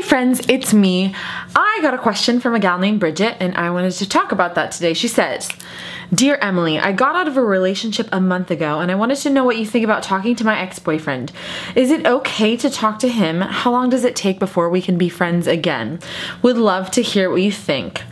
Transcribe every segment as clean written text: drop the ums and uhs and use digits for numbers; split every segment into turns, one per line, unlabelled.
friends, it's me. I got a question from a gal named Bridget and I wanted to talk about that today. She says, "Dear Emily, I got out of a relationship a month ago and I wanted to know what you think about talking to my ex-boyfriend. Is it okay to talk to him? How long does it take before we can be friends again? Would love to hear what you think.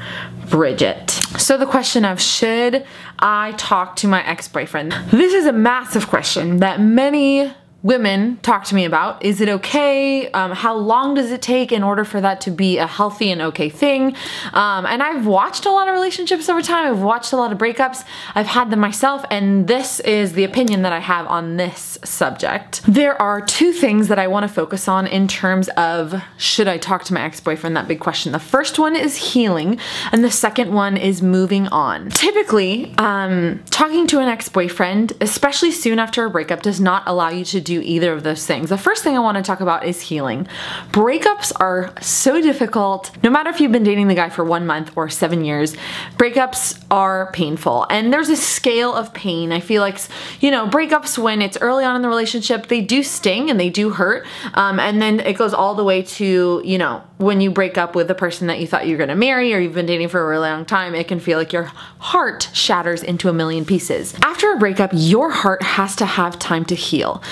Bridget." So the question of, should I talk to my ex-boyfriend? This is a massive question that many women talk to me about. Is it okay? How long does it take in order for that to be a healthy and okay thing? And I've watched a lot of relationships over time. I've watched a lot of breakups. I've had them myself, and this is the opinion that I have on this subject. There are two things that I want to focus on in terms of, should I talk to my ex-boyfriend? That big question. The first one is healing, and the second one is moving on. Typically, talking to an ex-boyfriend, especially soon after a breakup, does not allow you to do either of those things. The first thing I want to talk about is healing. Breakups are so difficult. No matter if you've been dating the guy for 1 month or 7 years, breakups are painful. And there's a scale of pain. I feel like, you know, breakups when it's early on in the relationship, they do sting and they do hurt. And then it goes all the way to, you know, when you break up with the person that you thought you were gonna marry or you've been dating for a really long time, it can feel like your heart shatters into a million pieces. After a breakup, your heart has to have time to heal.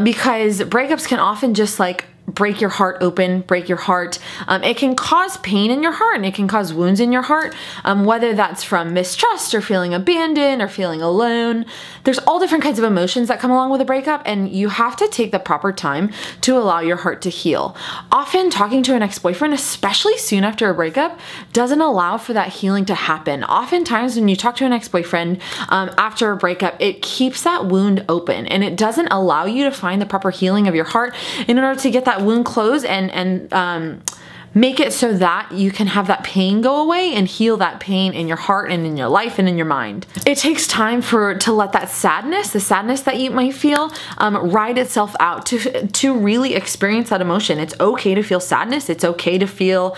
Because breakups can often just like break your heart open, break your heart. It can cause pain in your heart and it can cause wounds in your heart, whether that's from mistrust or feeling abandoned or feeling alone. There's all different kinds of emotions that come along with a breakup, and you have to take the proper time to allow your heart to heal. Often talking to an ex-boyfriend, especially soon after a breakup, doesn't allow for that healing to happen. Oftentimes when you talk to an ex-boyfriend after a breakup, it keeps that wound open and it doesn't allow you to find the proper healing of your heart in order to get that wound closed and make it so that you can have that pain go away and heal that pain in your heart and in your life and in your mind. It takes time to let that sadness, the sadness that you might feel, ride itself out, to really experience that emotion. It's okay to feel sadness. It's okay to feel,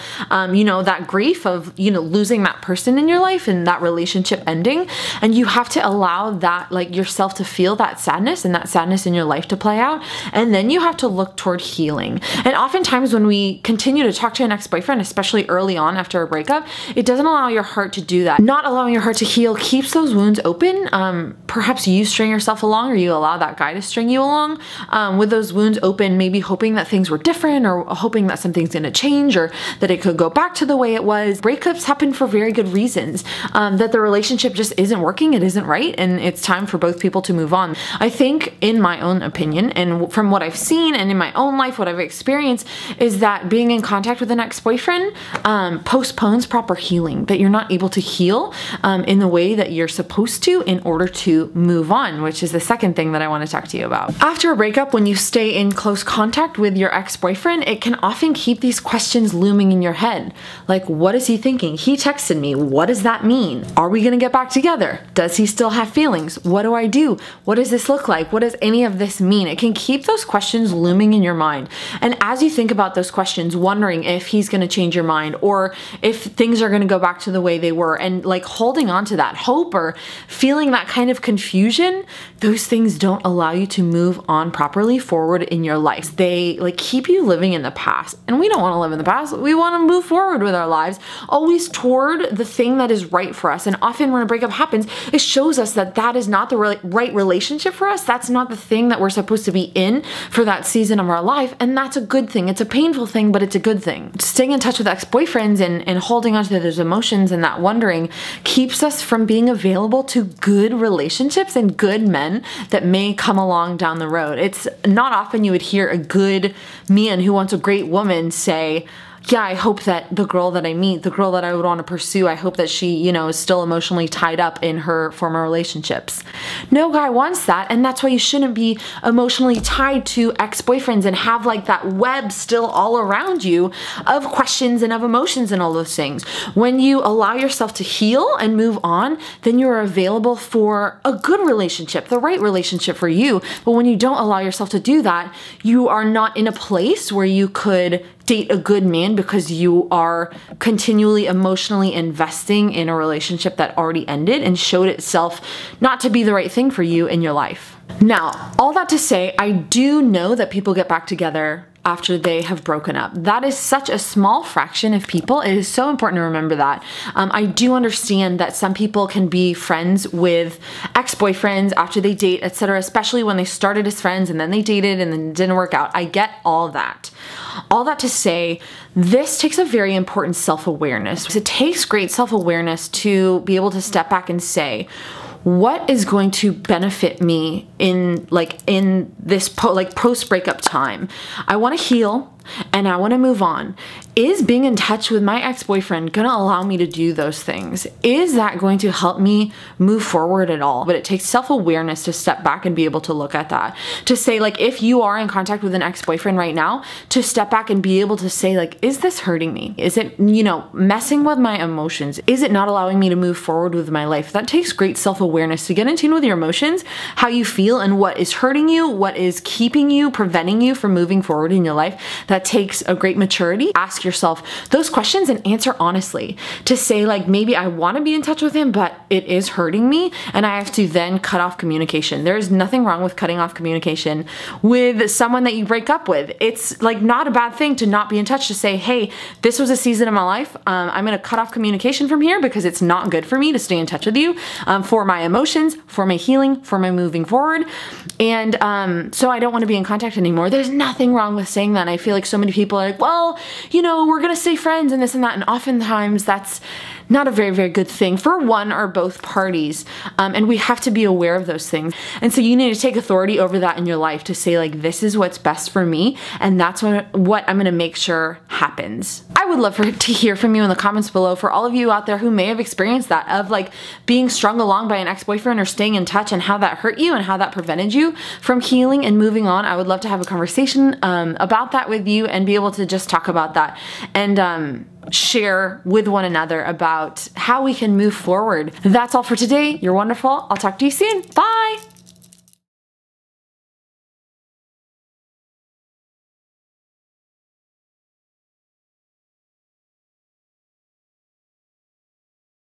you know, that grief of, you know, losing that person in your life and that relationship ending. And you have to allow that, like, yourself to feel that sadness and that sadness in your life to play out. And then you have to look toward healing. And oftentimes when we continue to talk to an ex-boyfriend, especially early on after a breakup, it doesn't allow your heart to do that. Not allowing your heart to heal keeps those wounds open. Perhaps you string yourself along or you allow that guy to string you along with those wounds open, maybe hoping that things were different or hoping that something's gonna change or that it could go back to the way it was. Breakups happen for very good reasons, that the relationship just isn't working, it isn't right, and it's time for both people to move on. I think, in my own opinion, and from what I've seen and in my own life, what I've experienced, is that being in contact with an ex-boyfriend postpones proper healing, that you're not able to heal in the way that you're supposed to in order to move on, which is the second thing that I want to talk to you about. After a breakup, when you stay in close contact with your ex-boyfriend, it can often keep these questions looming in your head. Like, what is he thinking? He texted me. What does that mean? Are we gonna get back together? Does he still have feelings? What do I do? What does this look like? What does any of this mean? It can keep those questions looming in your mind. And as you think about those questions, wondering if he's gonna change your mind or if things are gonna go back to the way they were, and like holding on to that hope or feeling that kind of confusion, those things don't allow you to move on properly forward in your life. They like keep you living in the past, and we don't want to live in the past. We want to move forward with our lives, always toward the thing that is right for us. And often when a breakup happens, it shows us that that is not the right relationship for us. That's not the thing that we're supposed to be in for that season of our life, and that's a good thing. It's a painful thing, but it's a good thing. Staying in touch with ex-boyfriends and holding on to those emotions and that wondering keeps us from being available to good relationships and good men that may come along down the road. It's not often you would hear a good man who wants a great woman say, yeah, I hope that the girl that I meet, the girl that I would want to pursue, I hope that she, you know, is still emotionally tied up in her former relationships. No guy wants that, and that's why you shouldn't be emotionally tied to ex-boyfriends and have like that web still all around you of questions and of emotions and all those things. When you allow yourself to heal and move on, then you're available for a good relationship, the right relationship for you. But when you don't allow yourself to do that, you are not in a place where you could date a good man because you are continually emotionally investing in a relationship that already ended and showed itself not to be the right thing for you in your life. Now, all that to say, I do know that people get back together after they have broken up. That is such a small fraction of people. It is so important to remember that. I do understand that some people can be friends with ex-boyfriends after they date, etc., especially when they started as friends and then they dated and then it didn't work out. I get all that. All that to say, this takes a very important self-awareness. It takes great self-awareness to be able to step back and say, what is going to benefit me in this post-breakup time? I want to heal and I want to move on. Is being in touch with my ex-boyfriend going to allow me to do those things? Is that going to help me move forward at all? But it takes self-awareness to step back and be able to look at that. To say, like, if you are in contact with an ex-boyfriend right now, to step back and be able to say, like, is this hurting me? Is it, messing with my emotions? Is it not allowing me to move forward with my life? That takes great self-awareness to get in tune with your emotions, how you feel, and what is hurting you, what is keeping you, preventing you from moving forward in your life. That takes a great maturity. Ask yourself those questions and answer honestly. To say, like, maybe I want to be in touch with him, but it is hurting me and I have to then cut off communication. There's nothing wrong with cutting off communication with someone that you break up with. It's like not a bad thing to not be in touch, to say, hey, this was a season of my life. I'm going to cut off communication from here because it's not good for me to stay in touch with you, for my emotions, for my healing, for my moving forward. And so I don't want to be in contact anymore. There's nothing wrong with saying that. I feel like so many people are like, well, we're gonna stay friends and this and that, and oftentimes that's not a very, very good thing for one or both parties, and we have to be aware of those things. And so you need to take authority over that in your life to say, like, this is what's best for me, and that's what I'm gonna make sure happens. I would love to hear from you in the comments below, for all of you out there who may have experienced that, of like being strung along by an ex-boyfriend or staying in touch, and how that hurt you and how that prevented you from healing and moving on. I would love to have a conversation about that with you and be able to just talk about that and share with one another about how we can move forward. That's all for today. You're wonderful. I'll talk to you soon. Bye.